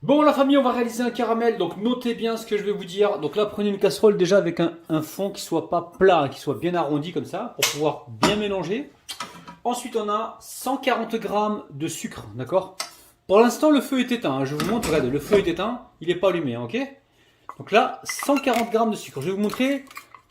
Bon la famille, on va réaliser un caramel, donc notez bien ce que je vais vous dire. Donc là, prenez une casserole déjà avec un fond qui soit pas plat, hein, qui soit bien arrondi comme ça, pour pouvoir bien mélanger. Ensuite, on a 140 grammes de sucre, d'accord? Pour l'instant, le feu est éteint, hein. Je vous montre, regardez, le feu est éteint, il n'est pas allumé, hein, ok? Donc là, 140 grammes de sucre. Je vais vous montrer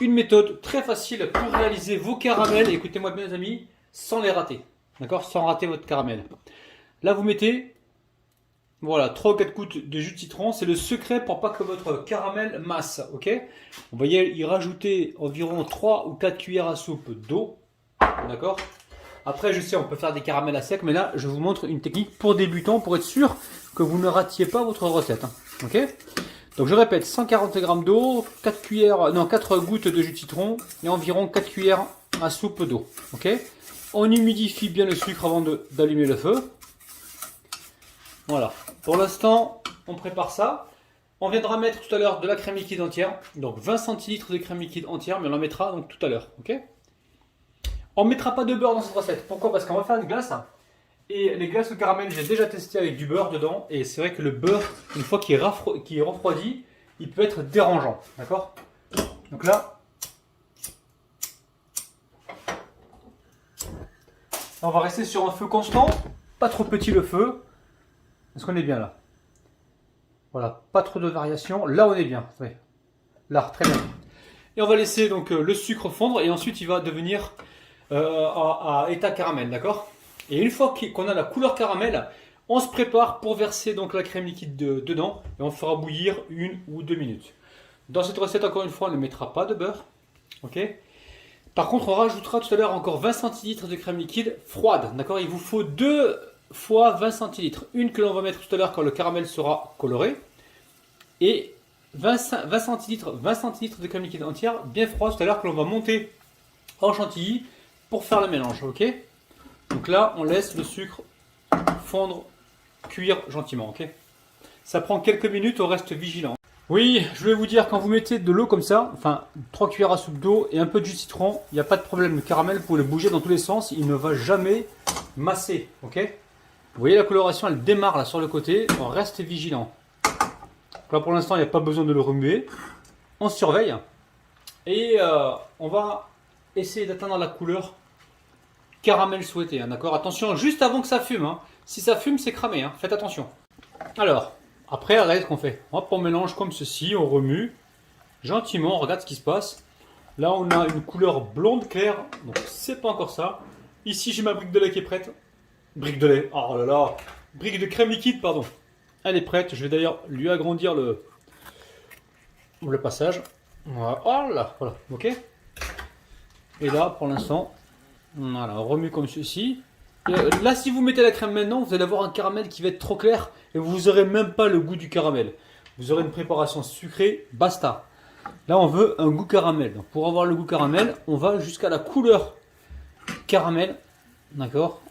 une méthode très facile pour réaliser vos caramels, écoutez-moi bien les amis, sans les rater, d'accord? Sans rater votre caramel. Là, vous mettez... Voilà, 3 ou 4 gouttes de jus de citron, c'est le secret pour pas que votre caramel masse, ok? On va y rajouter environ 3 ou 4 cuillères à soupe d'eau, d'accord? Après, je sais, on peut faire des caramels à sec, mais là, je vous montre une technique pour débutants, pour être sûr que vous ne ratiez pas votre recette, hein, ok? Donc je répète, 140 g d'eau, 4 gouttes de jus de citron et environ 4 cuillères à soupe d'eau, ok? On humidifie bien le sucre avant d'allumer le feu. Voilà, pour l'instant, on prépare ça. On viendra mettre tout à l'heure de la crème liquide entière, donc 20 centilitres de crème liquide entière, mais on en mettra donc tout à l'heure, ok? On ne mettra pas de beurre dans cette recette. Pourquoi? Parce qu'on va faire une glace. Et les glaces au caramel, j'ai déjà testé avec du beurre dedans. Et c'est vrai que le beurre, une fois qu'il est refroidi, il peut être dérangeant, d'accord? Donc là, on va rester sur un feu constant, pas trop petit le feu. Est-ce qu'on est bien là? Voilà, pas trop de variation. Là, on est bien. Oui. Là, très bien. Et on va laisser donc le sucre fondre et ensuite il va devenir à état caramel, d'accord? Et une fois qu'on a la couleur caramel, on se prépare pour verser donc la crème liquide dedans et on fera bouillir 1 ou 2 minutes. Dans cette recette, encore une fois, on ne mettra pas de beurre, ok? Par contre, on rajoutera tout à l'heure encore 20 centilitres de crème liquide froide, d'accord? Il vous faut 2 fois 20 centilitres. Une que l'on va mettre tout à l'heure quand le caramel sera coloré. Et 20 centilitres de crème liquide entière, bien froide tout à l'heure, que l'on va monter en chantilly pour faire le mélange, ok? Donc là, on laisse le sucre fondre, cuire gentiment, ok? Ça prend quelques minutes, on reste vigilant. Oui, je vais vous dire, quand vous mettez de l'eau comme ça, enfin 3 cuillères à soupe d'eau et un peu de jus de citron, il n'y a pas de problème. Le caramel, vous pouvez le bouger dans tous les sens, il ne va jamais masser, ok? Vous voyez la coloration, elle démarre là sur le côté, on reste vigilant. Là pour l'instant, il n'y a pas besoin de le remuer. On surveille et on va essayer d'atteindre la couleur caramel souhaité, hein, d'accord? Attention, juste avant que ça fume, hein. Si ça fume, c'est cramé, hein. Faites attention. Alors, après, regardez ce qu'on fait. Hop, on mélange comme ceci, on remue gentiment, on regarde ce qui se passe. Là, on a une couleur blonde claire, donc c'est pas encore ça. Ici, j'ai ma brique de lait qui est prête. Brique de lait, oh là là, brique de crème liquide, pardon. Elle est prête, je vais d'ailleurs lui agrandir le passage. Voilà, oh là, voilà, ok. Et là, pour l'instant, voilà, on remue comme ceci. Et là, si vous mettez la crème maintenant, vous allez avoir un caramel qui va être trop clair et vous n'aurez même pas le goût du caramel. Vous aurez une préparation sucrée, basta. Là, on veut un goût caramel. Donc, pour avoir le goût caramel, on va jusqu'à la couleur caramel, d'accord?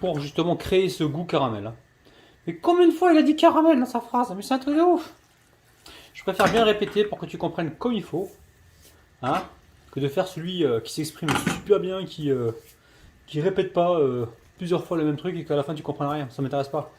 Pour justement créer ce goût caramel. Mais combien de fois il a dit caramel dans sa phrase? Mais c'est un truc de ouf! Je préfère bien répéter pour que tu comprennes comme il faut, hein, que de faire celui qui s'exprime super bien, qui répète pas plusieurs fois le même truc et qu'à la fin tu comprends rien. Ça m'intéresse pas.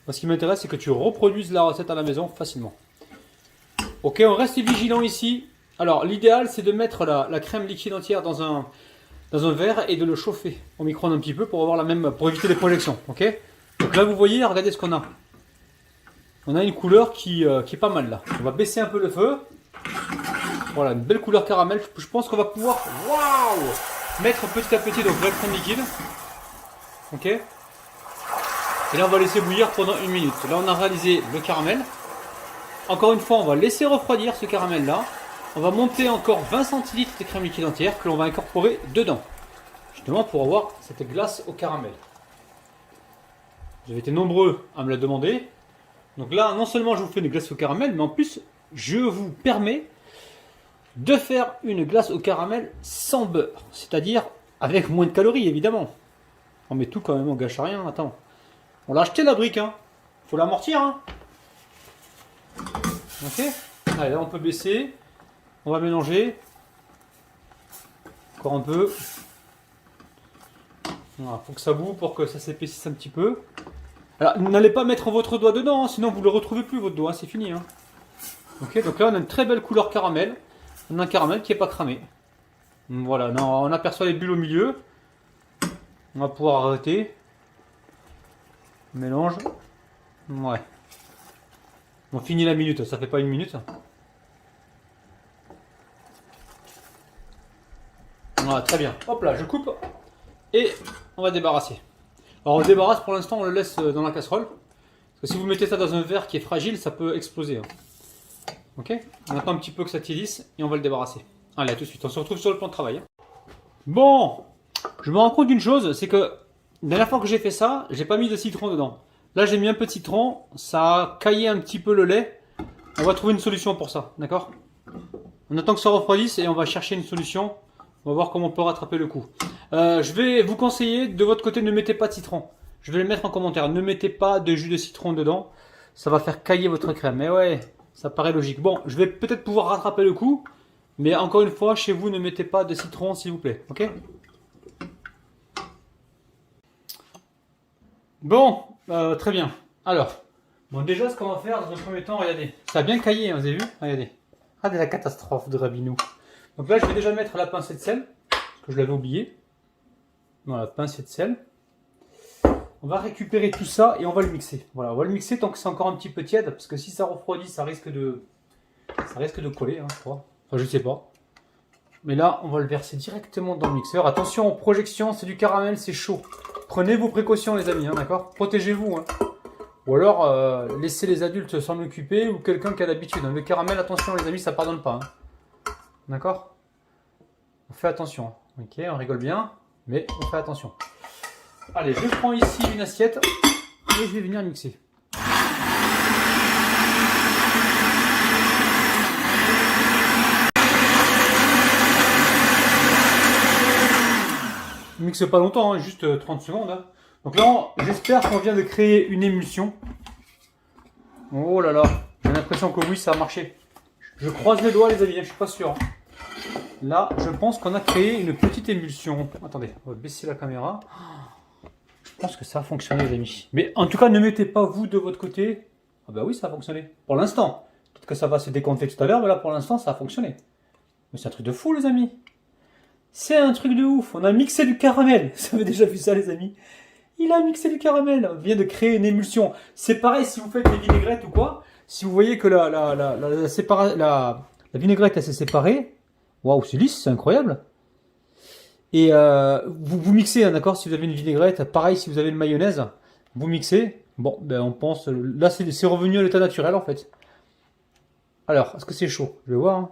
Moi, ce qui m'intéresse, c'est que tu reproduises la recette à la maison facilement. Ok, on reste vigilant ici. Alors, l'idéal, c'est de mettre la crème liquide entière dans un verre et de le chauffer au micro-ondes un petit peu pour avoir pour éviter les projections. Ok. Donc là, vous voyez, regardez ce qu'on a. On a une couleur qui est pas mal là. On va baisser un peu le feu. Voilà, une belle couleur caramel. Je pense qu'on va pouvoir, waouh, mettre petit à petit donc la crème liquide. Ok. Et là, on va laisser bouillir pendant 1 minute. Là, on a réalisé le caramel. Encore une fois, on va laisser refroidir ce caramel là. On va monter encore 20 centilitres de crème liquide entière que l'on va incorporer dedans. Justement pour avoir cette glace au caramel. Vous avez été nombreux à me la demander. Donc là, non seulement je vous fais une glace au caramel, mais en plus, je vous permets de faire une glace au caramel sans beurre. C'est-à-dire avec moins de calories, évidemment. On met tout quand même, on gâche rien. Attends. On l'a acheté la brique, hein. Faut l'amortir, hein. Ok. Allez, là on peut baisser. On va mélanger. Encore un peu. Voilà, faut que ça boue pour que ça s'épaississe un petit peu. Alors, n'allez pas mettre votre doigt dedans, hein, sinon vous ne le retrouvez plus, votre doigt, hein, c'est fini. Hein. Ok, donc là, on a une très belle couleur caramel. On a un caramel qui n'est pas cramé. Voilà, on aperçoit les bulles au milieu. On va pouvoir arrêter. Mélange. Ouais. On finit la minute, ça fait pas une minute. Voilà, très bien. Hop là, je coupe. Et on va débarrasser. Alors on le débarrasse pour l'instant, on le laisse dans la casserole. Parce que si vous mettez ça dans un verre qui est fragile, ça peut exploser. Hein. Ok. On attend un petit peu que ça tiédisse et on va le débarrasser. Allez, à tout de suite. On se retrouve sur le plan de travail. Hein. Bon, je me rends compte d'une chose, c'est que la dernière fois que j'ai fait ça, j'ai pas mis de citron dedans. Là, j'ai mis un peu de citron, ça a caillé un petit peu le lait. On va trouver une solution pour ça, d'accord? On attend que ça refroidisse et on va chercher une solution. On va voir comment on peut rattraper le coup. Je vais vous conseiller, de votre côté, ne mettez pas de citron. Je vais le mettre en commentaire. Ne mettez pas de jus de citron dedans. Ça va faire cailler votre crème. Mais ouais, ça paraît logique. Bon, je vais peut-être pouvoir rattraper le coup. Mais encore une fois, chez vous, ne mettez pas de citron, s'il vous plaît. Ok? Bon, très bien. Alors, bon, déjà, ce qu'on va faire dans un premier temps, regardez. Ça a bien caillé, hein, vous avez vu? Regardez. Regardez la catastrophe de Rabinou. Donc là, je vais déjà mettre la pincée de sel, parce que je l'avais oublié. Voilà, pincée de sel. On va récupérer tout ça et on va le mixer. Voilà, on va le mixer tant que c'est encore un petit peu tiède, parce que si ça refroidit, ça risque de coller, hein, je crois. Enfin, je sais pas. Mais là, on va le verser directement dans le mixeur. Attention aux projections, c'est du caramel, c'est chaud. Prenez vos précautions, les amis, hein, d'accord? Protégez-vous. Hein. Ou alors, laissez les adultes s'en occuper ou quelqu'un qui a l'habitude. Le caramel, attention, les amis, ça pardonne pas. Hein. D'accord? On fait attention. Ok, on rigole bien, mais on fait attention. Allez, je prends ici une assiette et je vais venir mixer. Mixe pas longtemps, hein, juste 30 secondes. Hein. Donc là, j'espère qu'on vient de créer une émulsion. Oh là là, j'ai l'impression que oui, ça a marché. Je croise les doigts, les amis, je suis pas sûr. Hein. Là, je pense qu'on a créé une petite émulsion. Attendez, on va baisser la caméra. Je pense que ça a fonctionné, les amis. Mais en tout cas, ne mettez pas vous de votre côté. Ah bah oui, ça a fonctionné. Pour l'instant. Peut-être que ça va se décompter tout à l'heure, mais là, pour l'instant, ça a fonctionné. Mais c'est un truc de fou, les amis. C'est un truc de ouf. On a mixé du caramel. Vous avez déjà vu ça, les amis? Il a mixé du caramel. On vient de créer une émulsion. C'est pareil si vous faites des vinaigrettes ou quoi. Si vous voyez que la vinaigrette, elle s'est séparée. Waouh, c'est lisse, c'est incroyable. Et vous mixez, hein, d'accord? Si vous avez une vinaigrette, pareil si vous avez une mayonnaise, vous mixez. Bon, ben on pense. Là, c'est revenu à l'état naturel en fait. Alors, est-ce que c'est chaud? Je vais voir.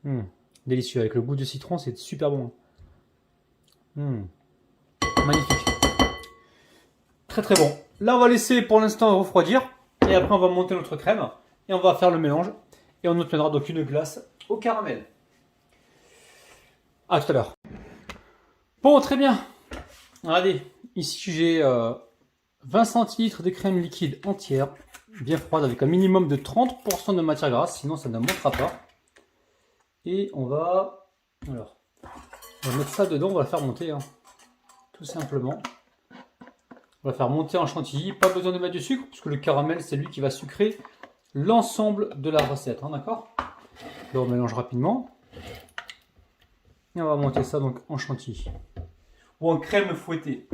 Hein. Délicieux, avec le goût de citron, c'est super bon. Magnifique. Très très bon. Là, on va laisser pour l'instant refroidir. Et après, on va monter notre crème. Et on va faire le mélange. Et on obtiendra donc une glace au caramel. À tout à l'heure. Bon, très bien. Regardez, ici j'ai 20 centilitres de crème liquide entière, bien froide, avec un minimum de 30% de matière grasse, sinon ça ne montera pas. Et on va mettre ça dedans, on va la faire monter, hein, tout simplement. On va faire monter en chantilly, pas besoin de mettre du sucre, puisque le caramel c'est lui qui va sucrer l'ensemble de la recette, hein, d'accord? Là on mélange rapidement. Et on va monter ça donc en chantilly. Ou en crème fouettée.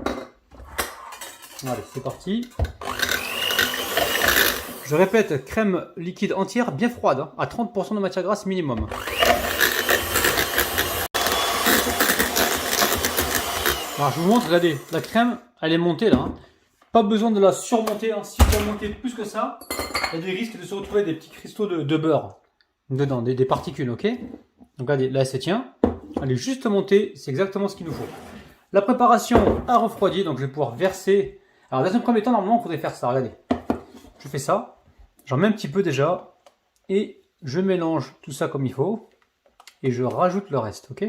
Allez, c'est parti. Je répète, crème liquide entière, bien froide, hein, à 30% de matière grasse minimum. Alors je vous montre, regardez, la crème, elle est montée là. Hein. Pas besoin de la surmonter. Hein. Si vous la montez plus que ça, il y a des risques de se retrouver des petits cristaux de beurre dedans, des particules, ok? Donc regardez, là elle se tient. Elle est juste montée, c'est exactement ce qu'il nous faut. La préparation a refroidi, donc je vais pouvoir verser. Alors dans un premier temps, normalement, il faudrait faire ça, regardez. Je fais ça, j'en mets un petit peu déjà, et je mélange tout ça comme il faut, et je rajoute le reste, ok?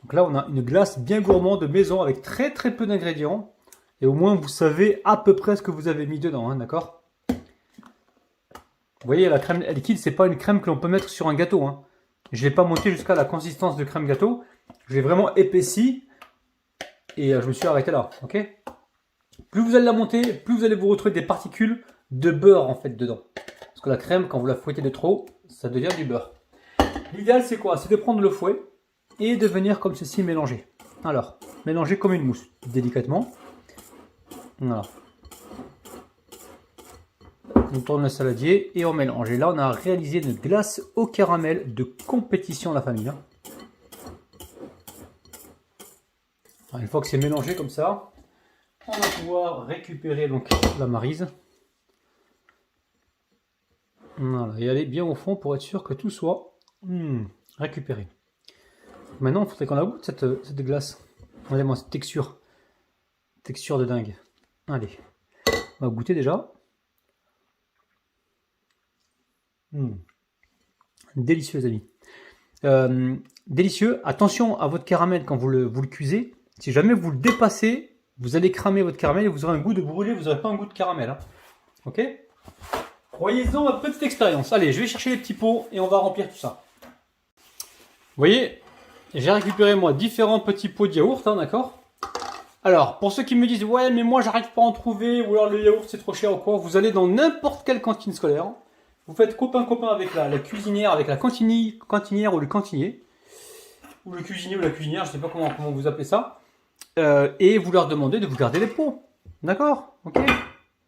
Donc là, on a une glace bien gourmande de maison avec très très peu d'ingrédients. Et au moins, vous savez à peu près ce que vous avez mis dedans, hein, d'accord? Vous voyez, la crème liquide, c'est pas une crème que l'on peut mettre sur un gâteau. Hein. Je ne l'ai pas monté jusqu'à la consistance de crème gâteau. Je l'ai vraiment épaissi et je me suis arrêté là, ok? Plus vous allez la monter, plus vous allez vous retrouver des particules de beurre en fait dedans. Parce que la crème, quand vous la fouettez de trop, ça devient du beurre. L'idéal c'est quoi? C'est de prendre le fouet et de venir comme ceci mélanger. Alors, mélanger comme une mousse, délicatement. Voilà. On tourne le saladier et on mélange. Et là, on a réalisé une glace au caramel de compétition la famille. Alors, une fois que c'est mélangé comme ça, on va pouvoir récupérer donc la maryse. Voilà, et aller bien au fond pour être sûr que tout soit récupéré. Maintenant, il faudrait qu'on la goûte cette glace. Regardez-moi cette texture. Texture de dingue. Allez, on va goûter déjà. Délicieux les amis. Délicieux. Attention à votre caramel quand vous le cuisez. Si jamais vous le dépassez, vous allez cramer votre caramel et vous aurez un goût de brûlé, vous n'aurez pas un goût de caramel. Hein. Ok? Croyez-en ma petite expérience. Allez, je vais chercher les petits pots et on va remplir tout ça. Vous voyez, j'ai récupéré moi différents petits pots de yaourt, hein, d'accord? Alors, pour ceux qui me disent, ouais, mais moi j'arrive pas à en trouver, ou alors le yaourt c'est trop cher ou quoi, vous allez dans n'importe quelle cantine scolaire. Vous faites copain-copain avec la cuisinière, avec la cantinière ou le cantinier. Ou le cuisinier ou la cuisinière, je sais pas comment vous appelez ça. Et vous leur demandez de vous garder les pots. D'accord? Ok.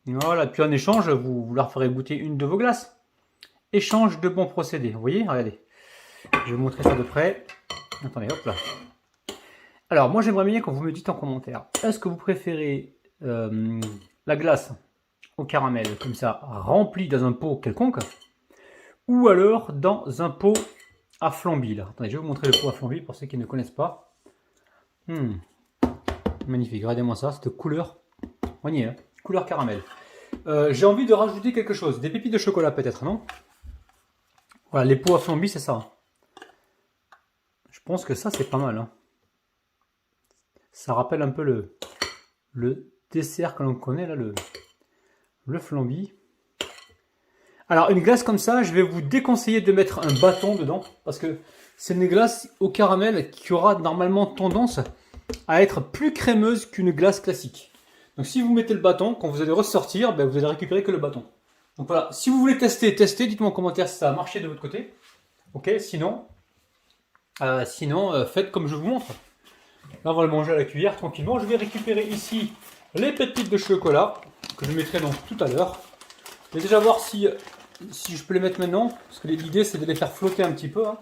Voilà, puis en échange, vous leur ferez goûter une de vos glaces. Échange de bons procédés. Vous voyez? Regardez. Je vais vous montrer ça de près. Attendez, hop là. Alors, moi j'aimerais bien que vous me dites en commentaire. Est-ce que vous préférez la glace au caramel, comme ça, rempli dans un pot quelconque, ou alors dans un pot à flamby. Là. Attendez, je vais vous montrer le pot à flamby pour ceux qui ne connaissent pas. Magnifique, regardez-moi ça, cette couleur. Voyez, hein, couleur caramel. J'ai envie de rajouter quelque chose, des pépites de chocolat peut-être, non? Voilà, les pots à flamby, c'est ça. Je pense que ça, c'est pas mal. Hein. Ça rappelle un peu le dessert que l'on connaît, là, le flamby. Alors, une glace comme ça, je vais vous déconseiller de mettre un bâton dedans, parce que c'est une glace au caramel qui aura normalement tendance à être plus crémeuse qu'une glace classique. Donc si vous mettez le bâton, quand vous allez ressortir, ben, vous allez récupérer que le bâton. Donc voilà, si vous voulez testez, dites-moi en commentaire si ça a marché de votre côté. Ok, sinon faites comme je vous montre. Là, on va le manger à la cuillère tranquillement. Je vais récupérer ici les pépites de chocolat que je mettrai donc tout à l'heure. Je vais déjà voir si je peux les mettre maintenant, parce que l'idée c'est de les faire flotter un petit peu. Hein.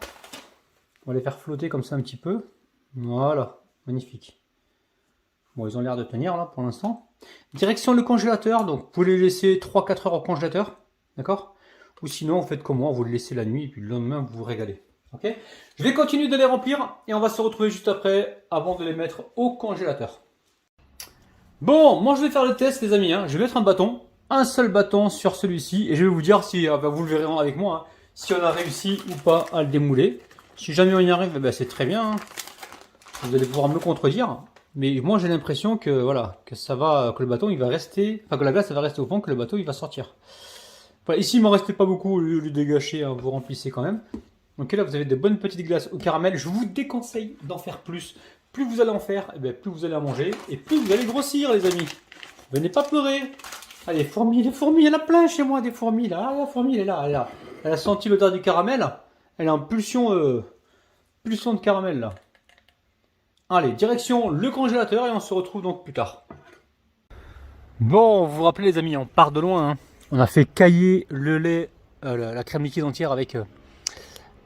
On va les faire flotter comme ça un petit peu. Voilà, magnifique. Bon, ils ont l'air de tenir là pour l'instant. Direction le congélateur, donc vous pouvez les laisser 3-4 heures au congélateur, d'accord? Ou sinon, vous faites comme moi, vous les laissez la nuit et puis le lendemain, vous vous régalez. Ok? Je vais continuer de les remplir et on va se retrouver juste après, avant de les mettre au congélateur. Bon, moi je vais faire le test les amis, hein. Je vais mettre un seul bâton sur celui-ci et je vais vous dire si, vous le verrez avec moi, hein, si on a réussi ou pas à le démouler. Si jamais on y arrive, ben, c'est très bien. Hein. Vous allez pouvoir me contredire. Mais moi j'ai l'impression que voilà, que le bâton il va rester, enfin que la glace elle va rester au fond, que le bateau il va sortir. Voilà, ici il m'en restait pas beaucoup, le dégâcher, hein, vous remplissez quand même. Donc là vous avez de bonnes petites glaces au caramel. Je vous déconseille d'en faire plus. Plus vous allez en faire, et bien, plus vous allez en manger et plus vous allez grossir les amis. Venez pas pleurer. Ah, les fourmis, il y en a plein chez moi des fourmis là. Ah, la fourmi elle est là, elle est là. Elle a senti l'odeur du caramel. Elle est en pulsion de caramel là. Allez, direction le congélateur et on se retrouve donc plus tard. Bon, vous vous rappelez les amis, on part de loin. Hein. On a fait cailler le lait, la crème liquide entière avec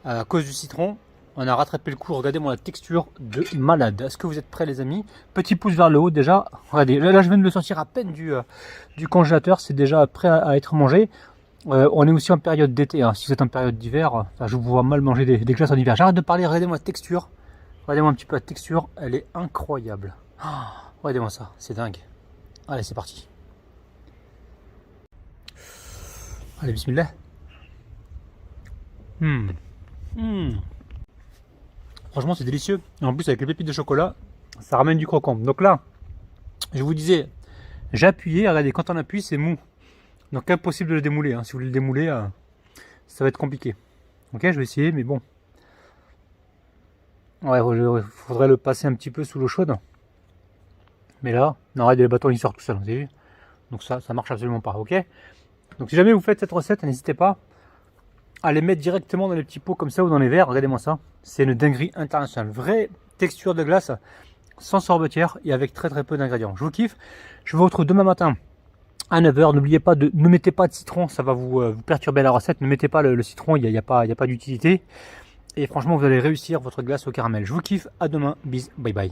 à cause du citron. On a rattrapé le coup, regardez-moi la texture de malade. Est-ce que vous êtes prêts les amis? Petit pouce vers le haut déjà. Regardez, là je viens de le sortir à peine du congélateur, c'est déjà prêt à être mangé. On est aussi en période d'été, hein. Si vous êtes en période d'hiver, je vous vois mal manger des glaces en hiver. J'arrête de parler, regardez-moi la texture. Regardez-moi un petit peu la texture, elle est incroyable. Oh, regardez-moi ça, c'est dingue. Allez, c'est parti. Allez, bismillah. Franchement, c'est délicieux. Et en plus, avec les pépites de chocolat, ça ramène du croquant. Donc là, je vous disais, j'ai appuyé. Regardez, quand on appuie, c'est mou. Donc impossible de le démouler. Hein. Si vous voulez le démouler, ça va être compliqué. Ok, je vais essayer, mais bon. Ouais, il faudrait le passer un petit peu sous l'eau chaude. Mais là, non, les bâtons ils sortent tout seuls, vous avez vu. Donc ça marche absolument pas, ok. Donc si jamais vous faites cette recette, n'hésitez pas à les mettre directement dans les petits pots comme ça ou dans les verres. Regardez-moi ça, c'est une dinguerie internationale. Vraie texture de glace, sans sorbetière et avec très peu d'ingrédients. Je vous kiffe. Je vous retrouve demain matin à 9 h. N'oubliez pas ne mettez pas de citron, ça va vous perturber la recette. Ne mettez pas le citron, il n'y a pas d'utilité. Et franchement, vous allez réussir votre glace au caramel. Je vous kiffe, à demain, bis, bye bye.